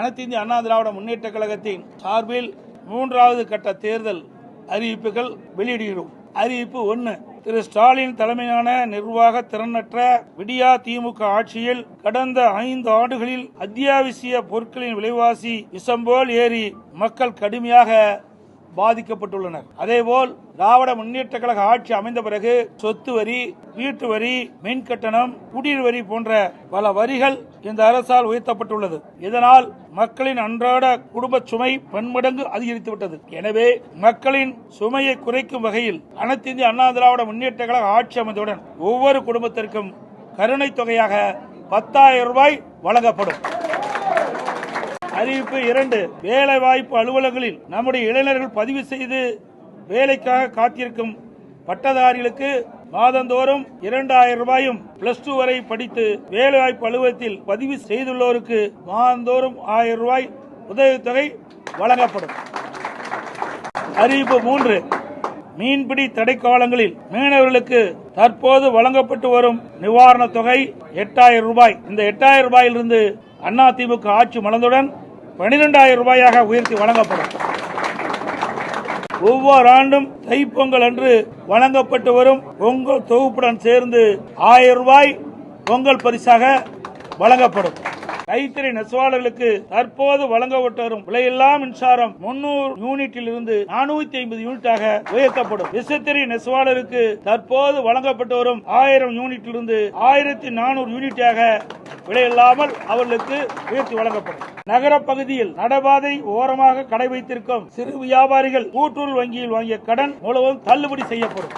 அனைத்து இந்திய அண்ணா திராவிட முன்னேற்ற கழகத்தின் சார்பில் 3வது கட்ட தேர்தல் அறிவிப்புகள் வெளியிடுகிறோம். அறிவிப்பு 1. திரு ஸ்டாலின் தலைமையிலான நிர்வாக திறனற்ற விடியா திமுக ஆட்சியில் கடந்த 5 ஆண்டுகளில் அத்தியாவசிய பொருட்களின் விலைவாசி விஷம்போல் ஏறி மக்கள் கடுமையாக பாதிக்கப்பட்டுள்ளனர். அதேபோல் திராவிட முன்னேற்ற கழக ஆட்சி அமைந்த பிறகு சொத்து வரி, வீட்டு வரி, மின் கட்டணம், குடிநீர் வரி போன்ற பல வரிகள் இந்த அரசால் உயர்த்தப்பட்டுள்ளது. இதனால் மக்களின் அன்றாட குடும்ப சுமை பன்மடங்கு அதிகரித்துவிட்டது. எனவே மக்களின் சுமையை குறைக்கும் வகையில் அனைத்து இந்திய அண்ணா திராவிட முன்னேற்ற கழக ஆட்சி அமைந்தவுடன் ஒவ்வொரு குடும்பத்திற்கும் கருணை தொகையாக 10,000 ரூபாய் வழங்கப்படும். அறிவிப்பு 2. வேலை வாய்ப்பு அலுவலகங்களில் நம்முடைய இளைஞர்கள் பதிவு செய்து வேலைக்காக காத்திருக்கும் பட்டதாரிகளுக்கு மாதந்தோறும் 2,000 ரூபாயும், +2 வரை படித்து வேலைவாய்ப்பு அலுவலகத்தில் பதிவு செய்துள்ளோருக்கு மாதந்தோறும் 1000 ரூபாய் உதவித்தொகை வழங்கப்படும். அறிவிப்பு 3. மீன்பிடி தடை காலங்களில் மீனவர்களுக்கு தற்போது வழங்கப்பட்டு வரும் நிவாரணத் தொகை 8,000 ரூபாய். இந்த 8,000 ரூபாயிலிருந்து அதிமுக ஆட்சி மலர்ந்தவுடன் 12,000 ரூபாயாக உயர்த்தி வழங்கப்படும். ஒவ்வொரு ஆண்டும் தைப்பொங்கல் அன்று வழங்கப்பட்டு வரும் பொங்கல் தொகுப்புடன் சேர்ந்து 1000 ரூபாய் பொங்கல் பரிசாக வழங்கப்படும். கைத்தறி நெசவாளர்களுக்கு தற்போது வழங்கப்பட்டு வரும் விலையில்லா மின்சாரம் 300 யூனிட்டில் இருந்து 450 யூனிட்டாக உயர்த்தப்படும். விசைத்தறி நெசவாளருக்கு தற்போது வழங்கப்பட்டு வரும் 1000 யூனிட்டில் இருந்து 1400 யூனிட்டாக விலையில்லாமல் அவர்களுக்கு உயர்த்தி வழங்கப்படும். நகர பகுதியில் நடைபாதை ஓரமாக கடை வைத்திருக்கும் சிறு வியாபாரிகள் கூட்டுறவு வங்கியில் வாங்கிய கடன் முழுவதும் தள்ளுபடி செய்யப்படும்.